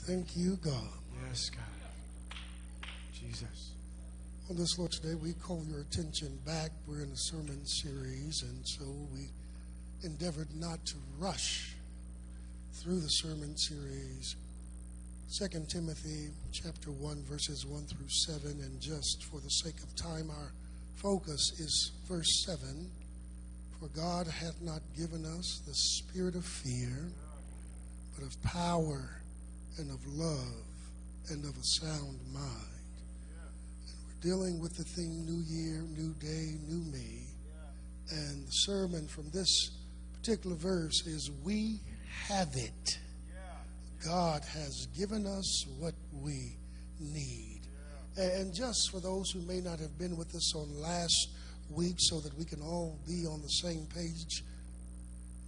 Thank you, God. Yes, God. Jesus. On this Lord today, we call your attention back. We're in a sermon series, and so we endeavored not to rush through the sermon series. 2 Timothy chapter 1, verses 1 through 7, and just for the sake of time, our focus is verse 7. For God hath not given us the spirit of fear, but of power and of love and of a sound mind. And we're dealing with the theme New Year, New Day, New Me. And the sermon from this particular verse is we have it. God has given us what we need. And just for those who may not have been with us on last week so that we can all be on the same page,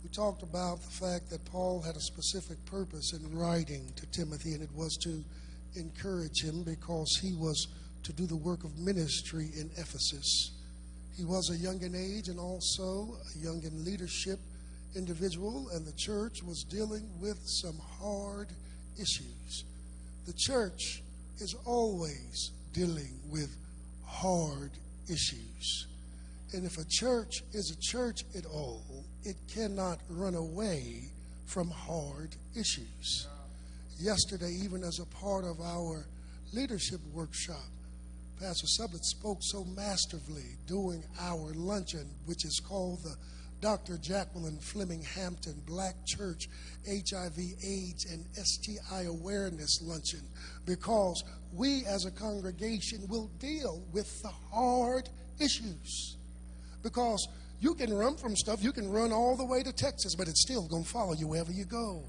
we talked about the fact that Paul had a specific purpose in writing to Timothy, and it was to encourage him because he was to do the work of ministry in Ephesus. He was a young in age and also a young in leadership individual, and the church was dealing with some hard issues. The church is always dealing with hard issues. And if a church is a church at all, it cannot run away from hard issues. Yesterday, even as a part of our leadership workshop, Pastor Sublett spoke so masterfully during our luncheon, which is called the Dr. Jacqueline Fleming Hampton Black Church HIV, AIDS, and STI Awareness Luncheon, because we as a congregation will deal with the hard issues. Because you can run from stuff, you can run all the way to Texas, but it's still going to follow you wherever you go.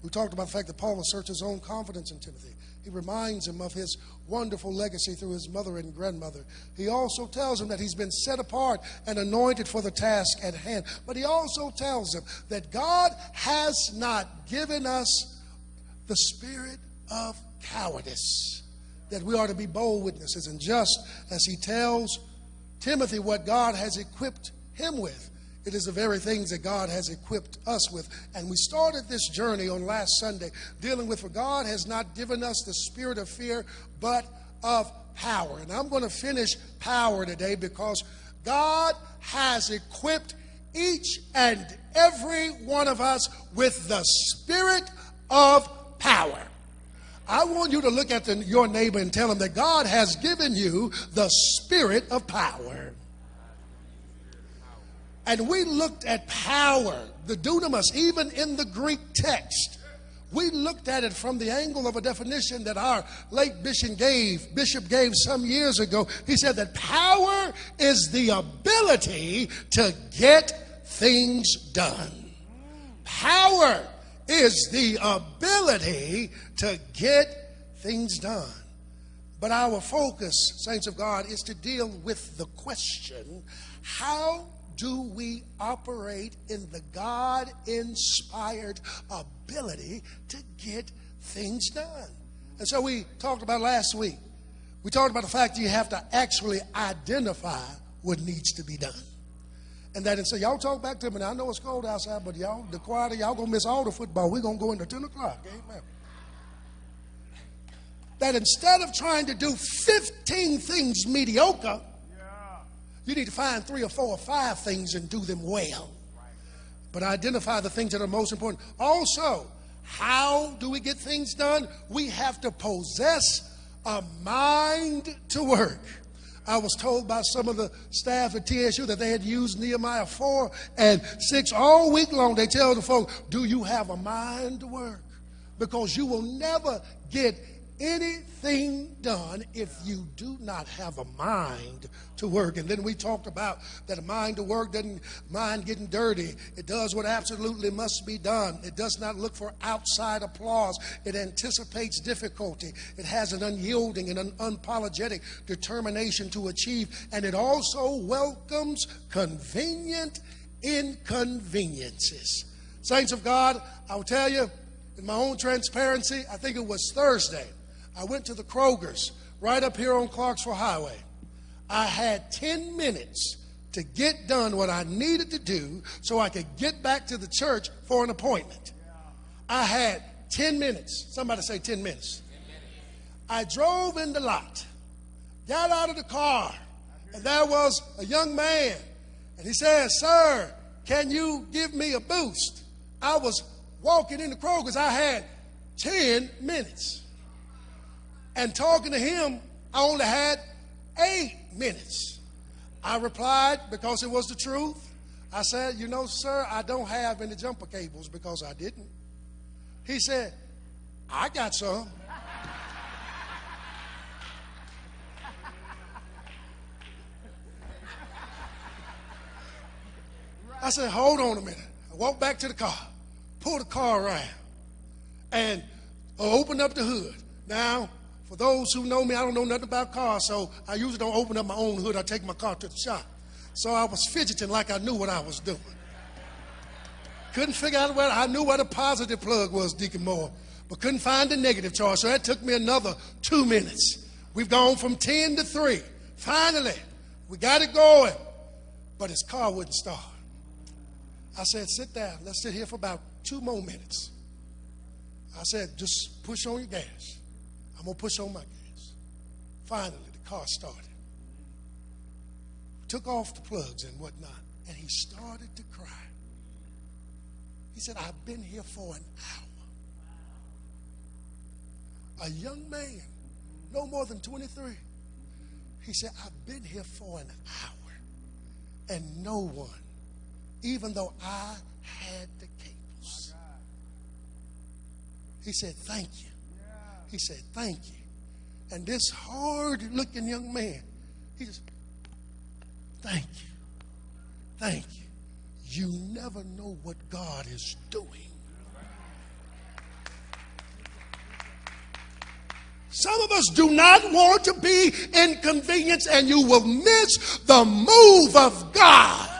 We talked about the fact that Paul asserts his own confidence in Timothy. He reminds him of his wonderful legacy through his mother and grandmother. He also tells him that he's been set apart and anointed for the task at hand. But he also tells him that God has not given us the spirit of cowardice, that we are to be bold witnesses. And just as he tells Timothy what God has equipped him with, it is the very things that God has equipped us with. And we started this journey on last Sunday dealing with, for God has not given us the spirit of fear, but of power. And I'm going to finish power today because God has equipped each and every one of us with the spirit of power. I want you to look at your neighbor and tell him that God has given you the spirit of power. And we looked at power, the dunamis, even in the Greek text. We looked at it from the angle of a definition that our late bishop gave some years ago. He said that power is the ability to get things done. Power is the ability to get things done. But our focus, saints of God, is to deal with the question, how do we operate in the God-inspired ability to get things done? And so we talked about last week. We talked about the fact that you have to actually identify what needs to be done. And that, and so y'all talk back to me. Now, I know it's cold outside, but y'all, the choir, y'all going to miss all the football. We're going to go into 10 o'clock. Amen. That instead of trying to do 15 things mediocre, you need to find 3 or 4 or 5 things and do them well. But identify the things that are most important. Also, how do we get things done? We have to possess a mind to work. I was told by some of the staff at TSU that they had used Nehemiah 4 and 6 all week long. They tell the folks, do you have a mind to work? Because you will never get anything done if you do not have a mind to work. And then we talked about that a mind to work doesn't mind getting dirty. It does what absolutely must be done. It does not look for outside applause. It anticipates difficulty. It has an unyielding and an unapologetic determination to achieve. And it also welcomes convenient inconveniences. Saints of God, I'll tell you, in my own transparency, I think it was Thursday, I went to the Kroger's right up here on Clarksville Highway. I had 10 minutes to get done what I needed to do so I could get back to the church for an appointment. I had 10 minutes. Somebody say 10 minutes. I drove in the lot, got out of the car, and there was a young man. And he said, "Sir, can you give me a boost?" I was walking in the Kroger's. I had 10 minutes. And talking to him, I only had 8 minutes. I replied, because it was the truth. I said, "You know, sir, I don't have any jumper cables," because I didn't. He said, "I got some." I said, "Hold on a minute." I walked back to the car, pulled the car around, and opened up the hood. Now, for those who know me, I don't know nothing about cars, so I usually don't open up my own hood. I take my car to the shop. So I was fidgeting like I knew what I was doing. Couldn't figure out where I knew where the positive plug was, Deacon Moore, but couldn't find the negative charge. So that took me another 2 minutes. We've gone from 10 to 3. Finally, we got it going, but his car wouldn't start. I said, "Sit down. Let's sit here for about 2 more minutes." I said, "Just push on your gas." I'm going to push on my gas. Finally, the car started. Took off the plugs and whatnot, and he started to cry. He said, "I've been here for an hour." A young man, no more than 23. He said, "I've been here for an hour, and no one, even though I had the cables." He said, "Thank you." He said, "Thank you." And this hard-looking young man, he just, "Thank you. Thank you." You never know what God is doing. Some of us do not want to be inconvenienced, and you will miss the move of God,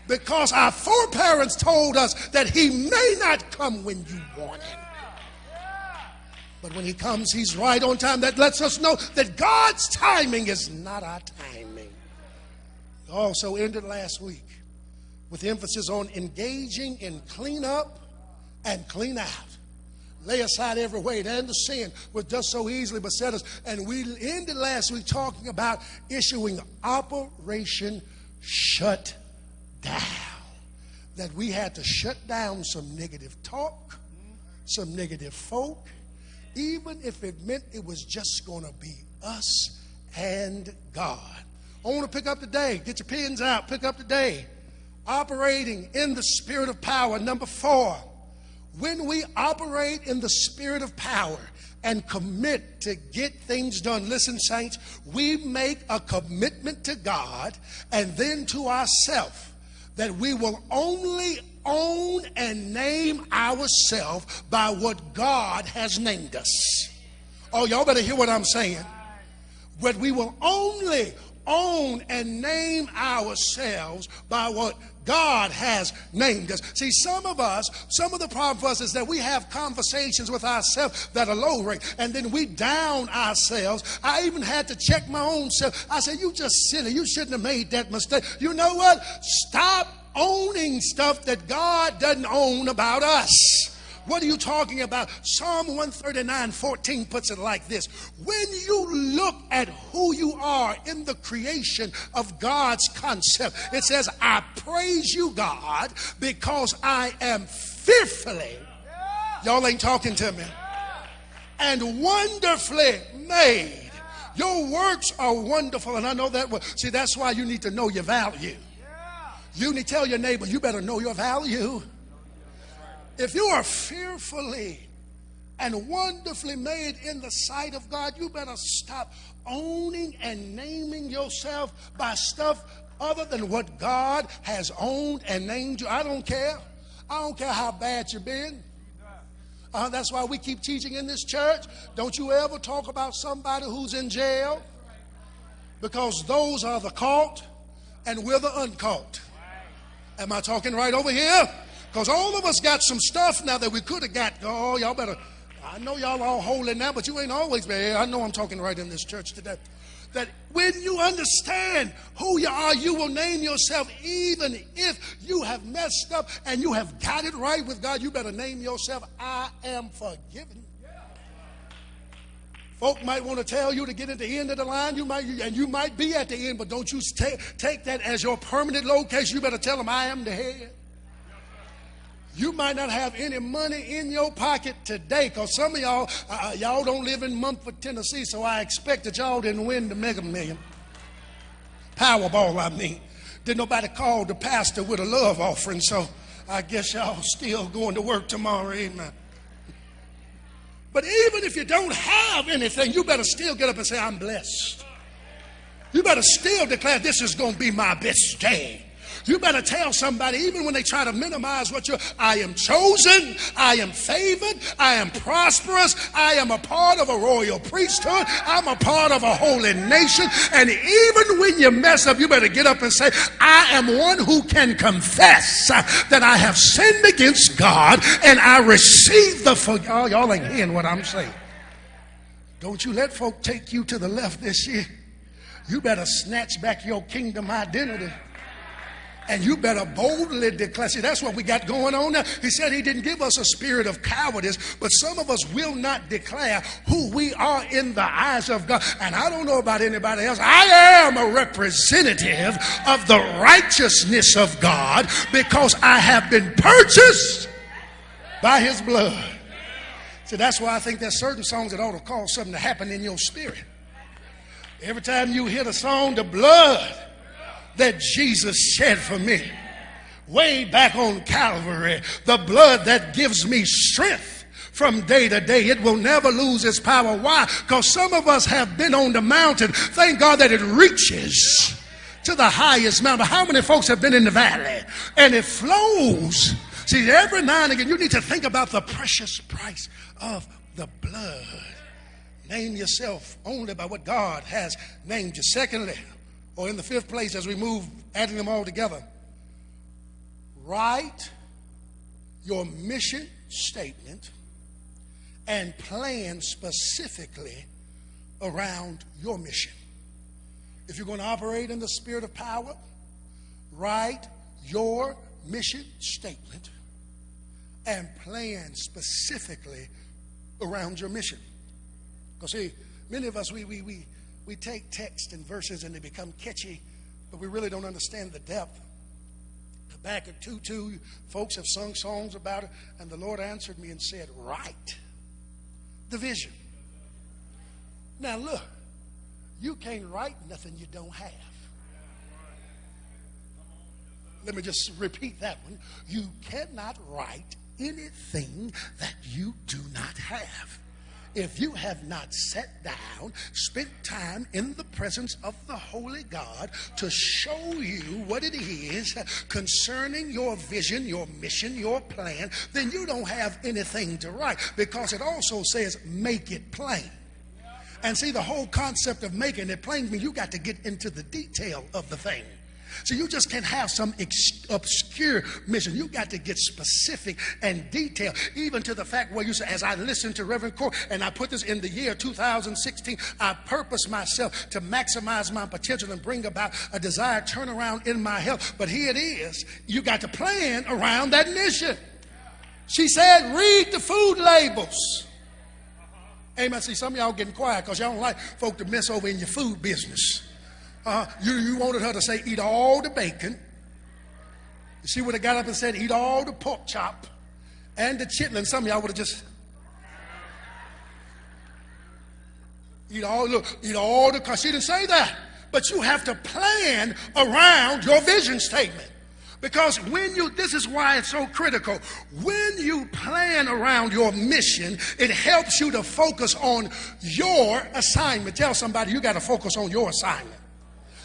because our foreparents told us that he may not come when you want him. But when he comes, he's right on time. That lets us know that God's timing is not our timing. We also ended last week with emphasis on engaging in clean up and clean out. Lay aside every weight and the sin which does so easily beset us. And we ended last week talking about issuing Operation Shut Down. That we had to shut down some negative talk, some negative folk, even if it meant it was just going to be us and God. I want to pick up today. Get your pens out. Pick up today. Operating in the spirit of power. Number 4. When we operate in the spirit of power and commit to get things done, listen, saints, we make a commitment to God and then to ourselves that we will only own and name ourselves by what God has named us. Oh, y'all better hear what I'm saying. But we will only own and name ourselves by what God has named us. See, some of the problem for us is that we have conversations with ourselves that are low rate, and then we down ourselves. I even had to check my own self. I said, "You just silly. You shouldn't have made that mistake." You know what? Stop owning stuff that God doesn't own about us. What are you talking about? Psalm 139:14 puts it like this. When you look at who you are in the creation of God's concept, it says, "I praise you, God, because I am fearfully," y'all ain't talking to me, "and wonderfully made." Your works are wonderful, and I know that. See, that's why you need to know your value. You need to tell your neighbor, you better know your value. If you are fearfully and wonderfully made in the sight of God, you better stop owning and naming yourself by stuff other than what God has owned and named you. I don't care. I don't care how bad you've been. That's why we keep teaching in this church. Don't you ever talk about somebody who's in jail, because those are the caught and we're the uncaught. Am I talking right over here? Because all of us got some stuff now that we could have got. Oh, y'all better. I know y'all all holy now, but you ain't always been here. I know I'm talking right in this church today. That when you understand who you are, you will name yourself, even if you have messed up and you have got it right with God. You better name yourself, I am forgiven. Folk might want to tell you to get at the end of the line. You might be at the end, but don't you take that as your permanent location. You better tell them, I am the head. You might not have any money in your pocket today, because some of y'all don't live in Mumford, Tennessee, so I expect that y'all didn't win the Mega Million. Powerball, I mean. Didn't nobody call the pastor with a love offering, so I guess y'all still going to work tomorrow, amen. But even if you don't have anything, you better still get up and say, I'm blessed. You better still declare, this is going to be my best day. You better tell somebody, even when they try to minimize what I am chosen, I am favored, I am prosperous, I am a part of a royal priesthood, I'm a part of a holy nation. And even when you mess up, you better get up and say, I am one who can confess that I have sinned against God and I receive the forgiveness. Oh, y'all ain't hearing what I'm saying. Don't you let folk take you to the left this year. You better snatch back your kingdom identity. And you better boldly declare. See, that's what we got going on now. He said he didn't give us a spirit of cowardice, but some of us will not declare who we are in the eyes of God. And I don't know about anybody else. I am a representative of the righteousness of God because I have been purchased by his blood. See, that's why I think there's certain songs that ought to cause something to happen in your spirit. Every time you hear the song, the blood that Jesus shed for me way back on Calvary, the blood that gives me strength from day to day, it will never lose its power. Why? Because some of us have been on the mountain. Thank God that it reaches to the highest mountain. How many folks have been in the valley and it flows? See, every now and again you need to think about the precious price of the blood. Name yourself only by what God has named you. Secondly, or in the fifth place, as we move, adding them all together, write your mission statement and plan specifically around your mission. If you're going to operate in the spirit of power, write your mission statement and plan specifically around your mission. Because see, many of us, we take text and verses and they become catchy, but we really don't understand the depth. Back at 2:2, folks have sung songs about it, and the Lord answered me and said, write the vision. Now look, you can't write nothing you don't have. Let me just repeat that one. You cannot write anything that you do not have. If you have not sat down, spent time in the presence of the Holy God to show you what it is concerning your vision, your mission, your plan, then you don't have anything to write, because it also says make it plain. And see, the whole concept of making it plain means you got to get into the detail of the thing. So you just can't have some obscure mission. You got to get specific and detailed, even to the fact where you say, as I listened to Reverend Core, and I put this in the year 2016, I purpose myself to maximize my potential and bring about a desired turnaround in my health. But here it is. You got to plan around that mission. She said, read the food labels. Amen. See, some of y'all getting quiet because y'all don't like folk to mess over in your food business. You wanted her to say, eat all the bacon. She would have got up and said, eat all the pork chop and the chitlin. Some of y'all would have just eat all the, because she didn't say that. But you have to plan around your vision statement. Because this is why it's so critical. When you plan around your mission, it helps you to focus on your assignment. Tell somebody you got to focus on your assignment.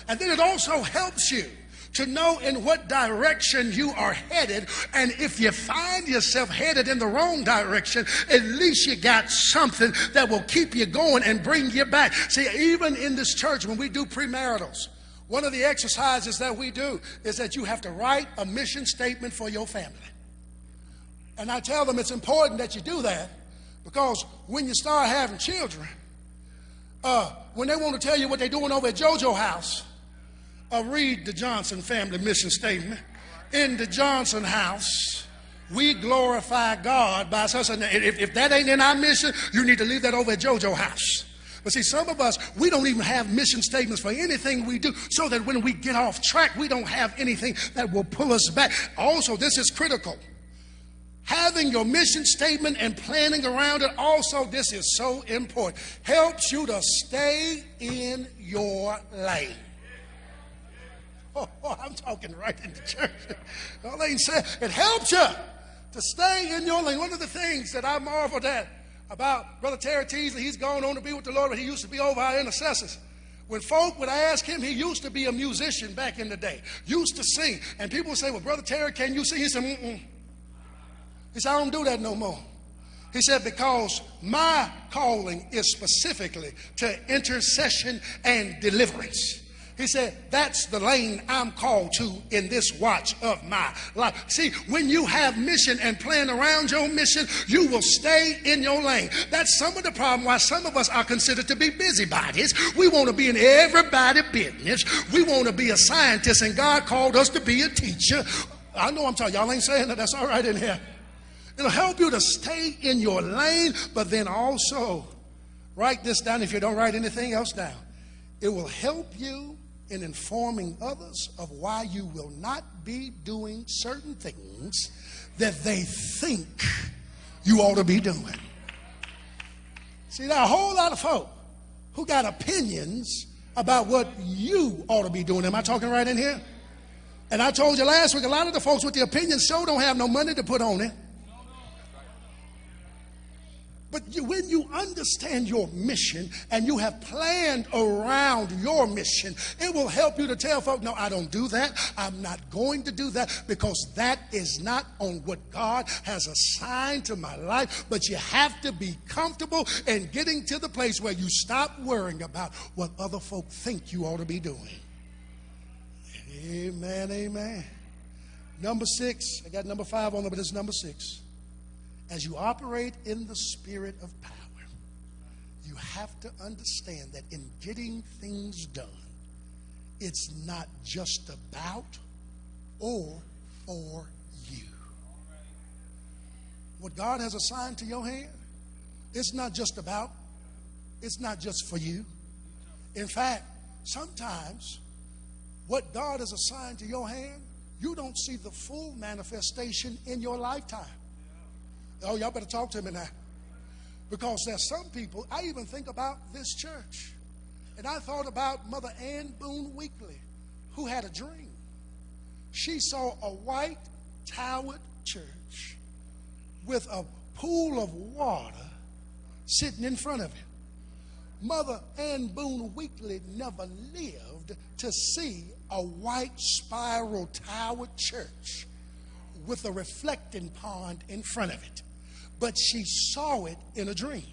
And then it also helps you to know in what direction you are headed. And if you find yourself headed in the wrong direction, at least you got something that will keep you going and bring you back. See, even in this church, when we do premaritals, one of the exercises that we do is that you have to write a mission statement for your family. And I tell them it's important that you do that, Because when you start having children, when they want to tell you what they're doing over at JoJo house, read the Johnson family mission statement. In the Johnson house, we glorify God by us. And if that ain't in our mission, you need to leave that over at JoJo house. But see, some of us, we don't even have mission statements for anything we do, so that when we get off track, we don't have anything that will pull us back. Also, this is critical. Having your mission statement and planning around it, also, this is so important. Helps you to stay in your lane. Oh, I'm talking right in the church. All ain't saying it helps you to stay in your lane. One of the things that I marveled at about Brother Terry Teasley, he's gone on to be with the Lord, but he used to be over our intercessors. When folk would ask him, he used to be a musician back in the day, used to sing. And people would say, well, Brother Terry, can you sing? He said, mm-mm. He said, I don't do that no more. He said, because my calling is specifically to intercession and deliverance. He said, that's the lane I'm called to in this watch of my life. See, when you have mission and plan around your mission, you will stay in your lane. That's some of the problem why some of us are considered to be busybodies. We want to be in everybody's business. We want to be a scientist, and God called us to be a teacher. I know I'm talking. Y'all ain't saying that. That's all right in here. It'll help you to stay in your lane, but then also write this down if you don't write anything else down. It will help you in informing others of why you will not be doing certain things that they think you ought to be doing. See, there are a whole lot of folk who got opinions about what you ought to be doing. Am I talking right in here? And I told you last week, a lot of the folks with the opinions sure don't have no money to put on it. But when you understand your mission and you have planned around your mission, it will help you to tell folks, no, I don't do that. I'm not going to do that, because that is not on what God has assigned to my life. But you have to be comfortable in getting to the place where you stop worrying about what other folk think you ought to be doing. Amen, amen. Number 6, I got number 5 on there, but it's number 6. As you operate in the spirit of power, you have to understand that in getting things done, it's not just about or for you. What God has assigned to your hand, it's not just about, it's not just for you. In fact, sometimes what God has assigned to your hand, you don't see the full manifestation in your lifetime. Oh, y'all better talk to me now. Because there's some people, I even think about this church. And I thought about Mother Ann Boone Weekly, who had a dream. She saw a white towered church with a pool of water sitting in front of it. Mother Ann Boone Weekly never lived to see a white spiral towered church with a reflecting pond in front of it. But she saw it in a dream.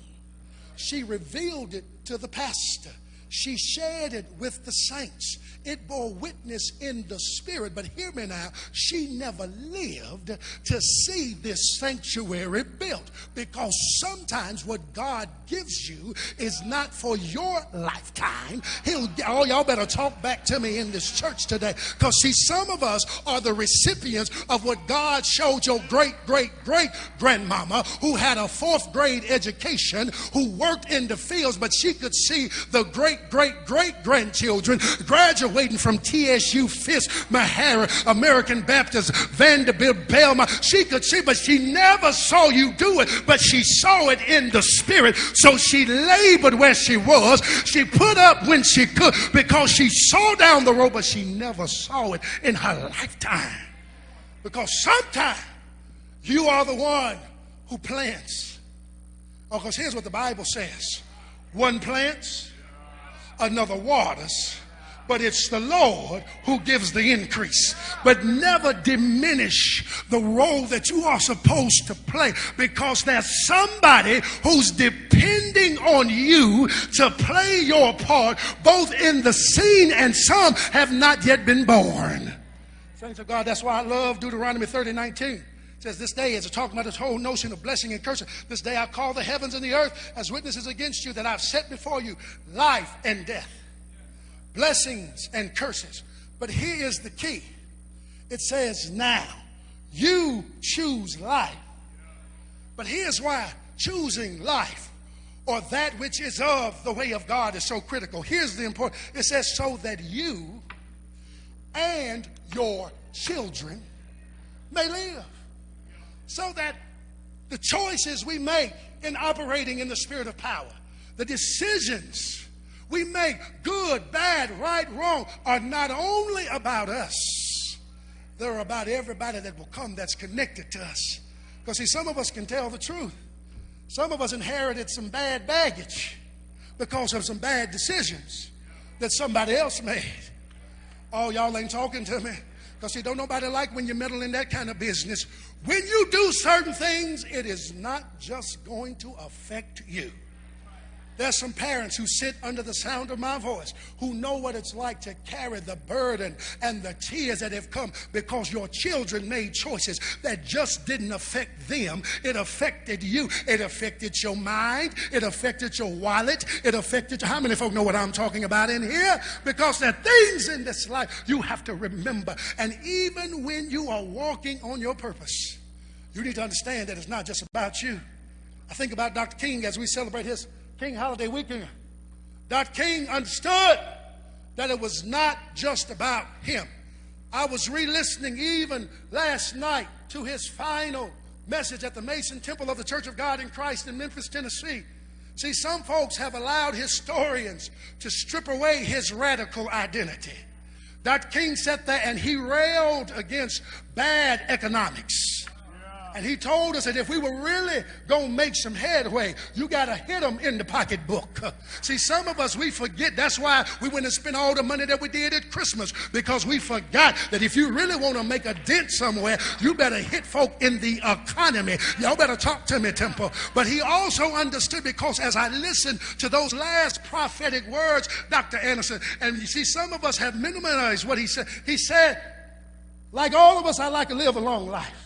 She revealed it to the pastor. She shared it with the saints. It bore witness in the spirit. But hear me now, she never lived to see this sanctuary built. Because sometimes what God gives you is not for your lifetime. Oh, y'all better talk back to me in this church today. Because see, some of us are the recipients of what God showed your great-great-great-grandmama, who had a 4th grade education, who worked in the fields, but she could see the great-great-great-grandchildren graduating from TSU, Fisk, Mahara, American Baptist, Vanderbilt, Belmont. She could see, but she never saw you do it, but she saw it in the spirit. So she labored where she was. She put up when she could, because she saw down the road, but she never saw it in her lifetime. Because sometimes you are the one who plants. Oh, because here's what the Bible says. One plants, another waters, but it's the Lord who gives the increase. But never diminish the role that you are supposed to play, because there's somebody who's depending on you to play your part, both in the scene, and some have not yet been born. Thanks to God. That's why I love Deuteronomy 30:19. It says this day, as it's talking about this whole notion of blessing and cursing, this day I call the heavens and the earth as witnesses against you that I've set before you life and death, blessings and curses. But here is the key. It says now, you choose life. But here's why choosing life or that which is of the way of God is so critical. Here's the important. It says so that you and your children may live. So that the choices we make in operating in the spirit of power, the decisions we make, good, bad, right, wrong, are not only about us, they're about everybody that will come that's connected to us. Because see, some of us can tell the truth. Some of us inherited some bad baggage because of some bad decisions that somebody else made. Oh, y'all ain't talking to me. Because see, don't nobody like when you meddle in that kind of business. When you do certain things, it is not just going to affect you. There's some parents who sit under the sound of my voice who know what it's like to carry the burden and the tears that have come because your children made choices that just didn't affect them. It affected you. It affected your mind. It affected your wallet. It affected how many folk know what I'm talking about in here? Because there are things in this life you have to remember. And even when you are walking on your purpose, you need to understand that it's not just about you. I think about Dr. King as we celebrate his King holiday weekend. Dr. King understood that it was not just about him. I was re-listening even last night to his final message at the Mason Temple of the Church of God in Christ in Memphis, Tennessee. See, some folks have allowed historians to strip away his radical identity. Dr. King sat there and he railed against bad economics. And he told us that if we were really going to make some headway, you got to hit them in the pocketbook. See, some of us, we forget. That's why we went and spent all the money that we did at Christmas, because we forgot that if you really want to make a dent somewhere, you better hit folk in the economy. Y'all better talk to me, Temple. But he also understood, because as I listened to those last prophetic words, Dr. Anderson, and you see, some of us have minimized what he said. He said, like all of us, I like to live a long life.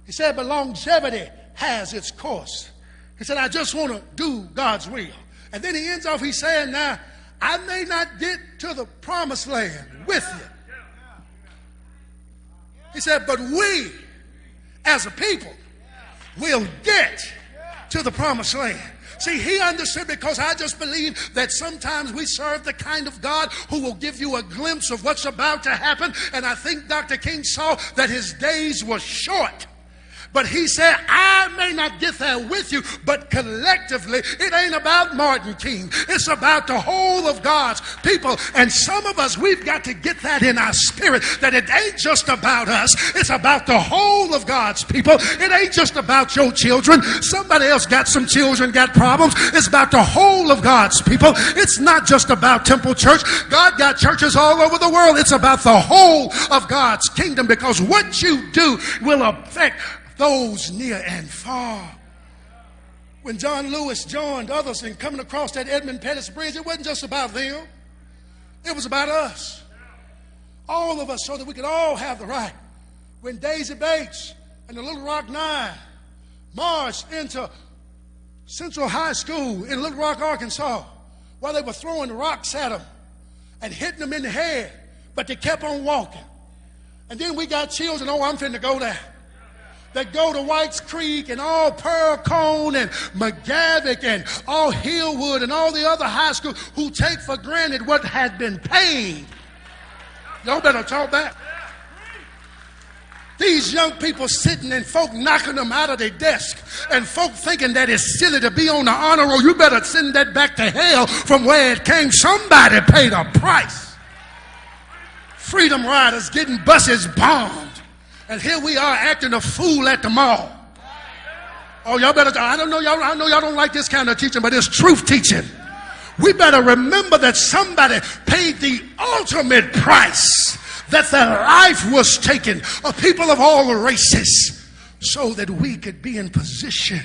He said, but longevity has its course. He said, I just want to do God's will. And then he ends off, he's saying, now, I may not get to the promised land with you. He said, but we, as a people, will get to the promised land. See, he understood, because I just believe that sometimes we serve the kind of God who will give you a glimpse of what's about to happen. And I think Dr. King saw that his days were short. But he said, I may not get there with you, but collectively, it ain't about Martin King. It's about the whole of God's people. And some of us, we've got to get that in our spirit, that it ain't just about us. It's about the whole of God's people. It ain't just about your children. Somebody else got some children, got problems. It's about the whole of God's people. It's not just about Temple Church. God got churches all over the world. It's about the whole of God's kingdom, because what you do will affect those near and far. When John Lewis joined others in coming across that Edmund Pettus Bridge, it wasn't just about them. It was about us. All of us, so that we could all have the right. When Daisy Bates and the Little Rock Nine marched into Central High School in Little Rock, Arkansas, while they were throwing rocks at them and hitting them in the head, but they kept on walking. And then we got children, oh, I'm finna go there, that go to White's Creek and all Pearl Cone and McGavick and all Hillwood and all the other high schools who take for granted what had been paid. Y'all better talk back. These young people sitting and folk knocking them out of their desk, and folk thinking that it's silly to be on the honor roll. You better send that back to hell from where it came. Somebody paid a price. Freedom riders getting buses bombed. And here we are acting a fool at the mall. Oh, y'all better, I know y'all don't like this kind of teaching, but it's truth teaching. We better remember that somebody paid the ultimate price, that their life was taken, of people of all races, so that we could be in position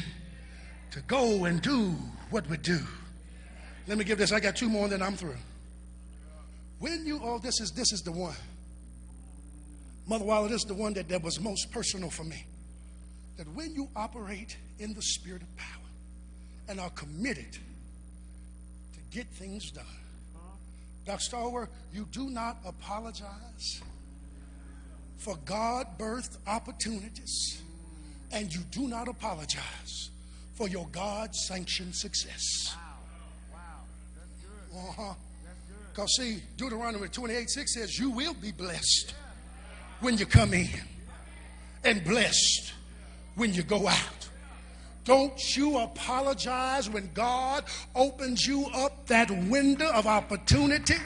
to go and do what we do. Let me give this, I got two more and then I'm through. When you, this is the one. Mother Waller, this is the one that was most personal for me. that when you operate in the spirit of power and are committed to get things done, Dr. Stallworth, you do not apologize for God-birthed opportunities, and you do not apologize for your God-sanctioned success. Wow. That's good. Because see, Deuteronomy 28:6 says you will be blessed when you come in and blessed when you go out. Don't you apologize when God opens you up that window of opportunity.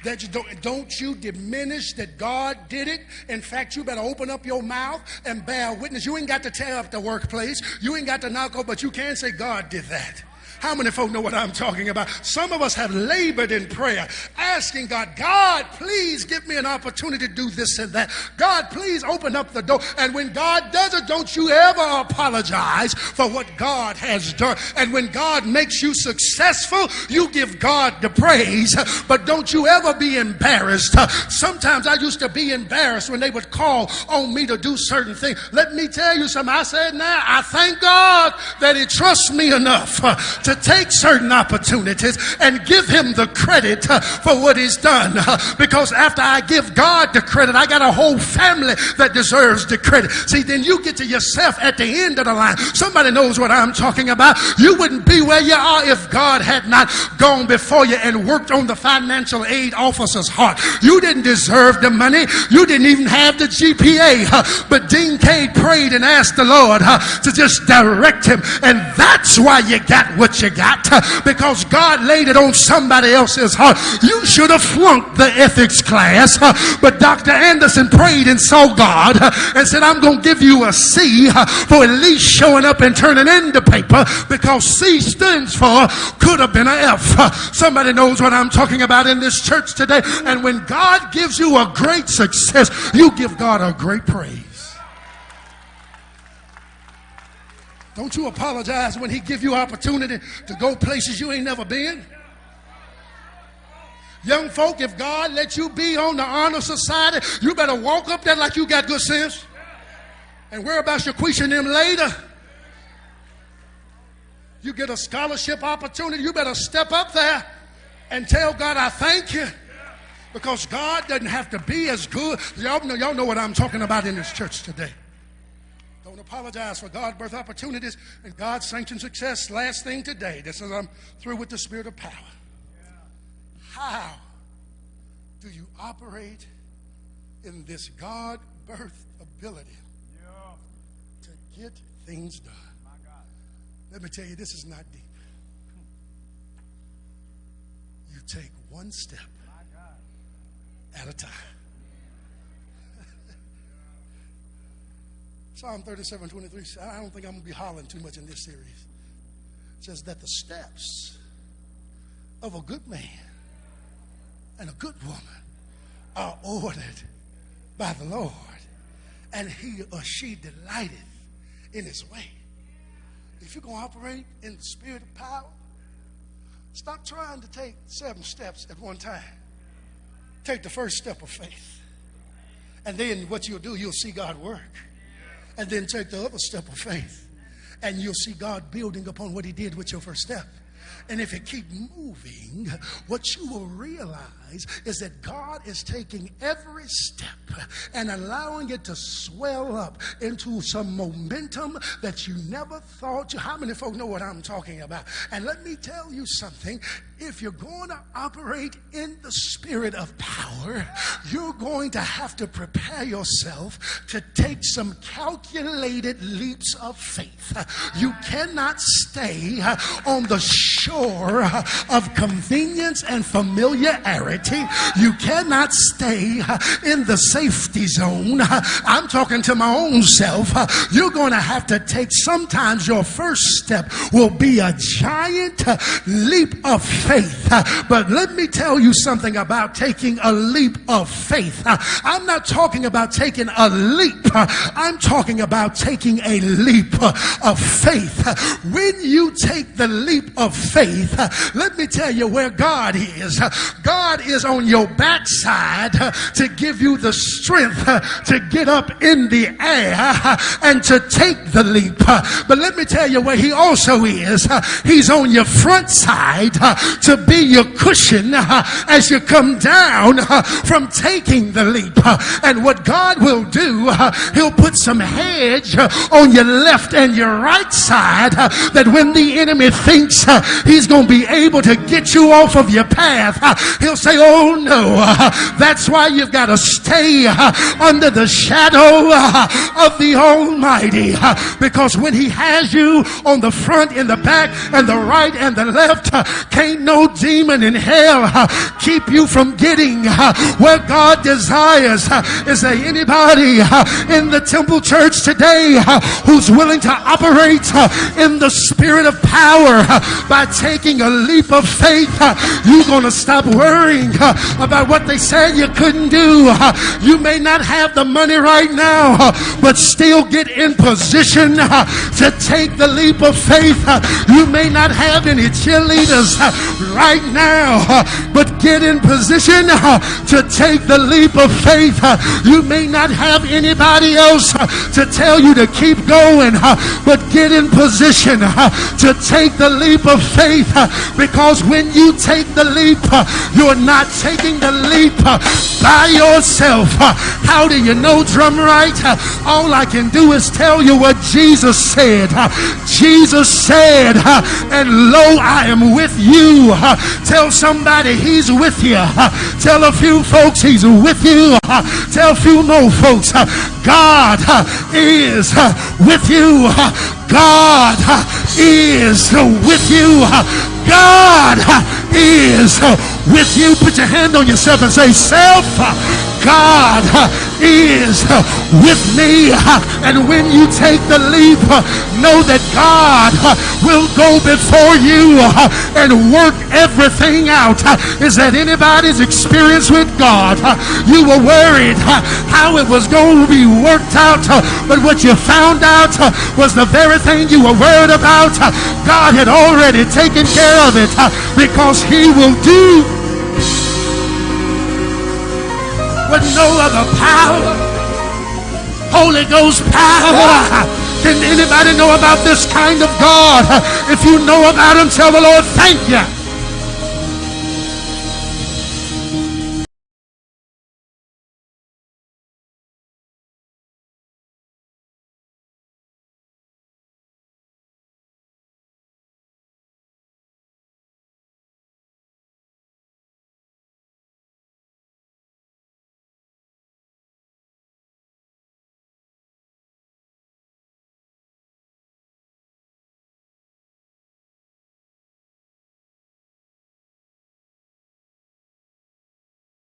That you don't you diminish that God did it. In fact, you better open up your mouth and bear witness. You ain't got to tear up the workplace. You ain't got to knock up, but you can say God did that. How many folk know what I'm talking about? Some of us have labored in prayer, asking God, God, please give me an opportunity to do this and that. God, please open up the door. And when God does it, don't you ever apologize for what God has done. And when God makes you successful, you give God the praise. But don't you ever be embarrassed. Sometimes I used to be embarrassed when they would call on me to do certain things. Let me tell you something. I said, now I thank God that He trusts me enough to take certain opportunities and give Him the credit for what He's done. Because after I give God the credit, I got a whole family that deserves the credit. See, then you get to yourself at the end of the line. Somebody knows what I'm talking about. You wouldn't be where you are if God had not gone before you and worked on the financial aid officer's heart. You didn't deserve the money. You didn't even have the GPA. But Dean Cade prayed and asked the Lord to just direct him. And that's why you got what you got, because God laid it on somebody else's heart. You should have flunked the ethics class, but Dr. Anderson prayed and saw God and said, I'm going to give you a C for at least showing up and turning in the paper, because C stands for could have been an F. Somebody knows what I'm talking about in this church today. And when God gives you a great success, you give God a great praise. Don't you apologize when He give you opportunity to go places you ain't never been. Young folk, if God let you be on the honor society, you better walk up there like you got good sense and worry about your question them later. You get a scholarship opportunity, you better step up there and tell God, I thank you. Because God doesn't have to be as good. Y'all know what I'm talking about in this church today. Don't apologize for God-birth opportunities and God-sanctioned success. Last thing today, this is I'm through with the spirit of power. How do you operate in this God-birth ability to get things done? Let me tell you, this is not deep. You take one step at a time. Psalm 37:23, I don't think I'm going to be hollering too much in this series. It says that the steps of a good man and a good woman are ordered by the Lord, and he or she delighteth in his way. If you're going to operate in the spirit of power, stop trying to take 7 steps at one time. Take the first step of faith. And then what you'll do, you'll see God work. And then take the other step of faith, and you'll see God building upon what He did with your first step. And if you keep moving, what you will realize is that God is taking every step and allowing it to swell up into some momentum that you never thought you. How many folk know what I'm talking about? And let me tell you something. If you're going to operate in the spirit of power, you're going to have to prepare yourself to take some calculated leaps of faith. You cannot stay on the shore of convenience and familiarity. You cannot stay in the safety zone. I'm talking to my own self. You're going to have to take, sometimes your first step will be a giant leap of faith. But let me tell you something about taking a leap of faith. I'm not talking about taking a leap. I'm talking about taking a leap of faith. When you take the leap of faith, let me tell you where God is. God is on your backside to give you the strength to get up in the air and to take the leap. But let me tell you where he also is. He's on your front side to be your cushion as you come down from taking the leap. And what God will do, he'll put some hedge on your left and your right side, that when the enemy thinks he's going to be able to get you off of your path, he'll say, oh no, that's why you've got to stay under the shadow of the Almighty, because when he has you on the front, in the back, and the right and the left, can't no demon in hell keep you from getting where God desires. Is there anybody in the Temple Church today who's willing to operate in the spirit of power by taking a leap of faith? You're going to stop worrying about what they said you couldn't do. You may not have the money right now, but still get in position to take the leap of faith. You may not have any cheerleaders right now, but get in position to take the leap of faith. You may not have anybody else to tell you to keep going, but get in position to take the leap of faith, because when you take the leap, you're not taking the leap by yourself. How do you know, Drumwright? All I can do is tell you what Jesus said. Jesus said, and lo, I am with you. Tell somebody he's with you. Tell a few folks he's with you. Tell a few more folks God is with you. God is with you. God is with you. Put your hand on yourself and say, self, God is with me. And when you take the leap, know that God will go before you and work everything out. Is that anybody's experience with God? You were worried how it was going to be worked out, but what you found out was the very thing you were worried about, God had already taken care of it, because he will do what no other power, Holy Ghost power. Can anybody know about this kind of God? If you know about him, tell the Lord, thank you.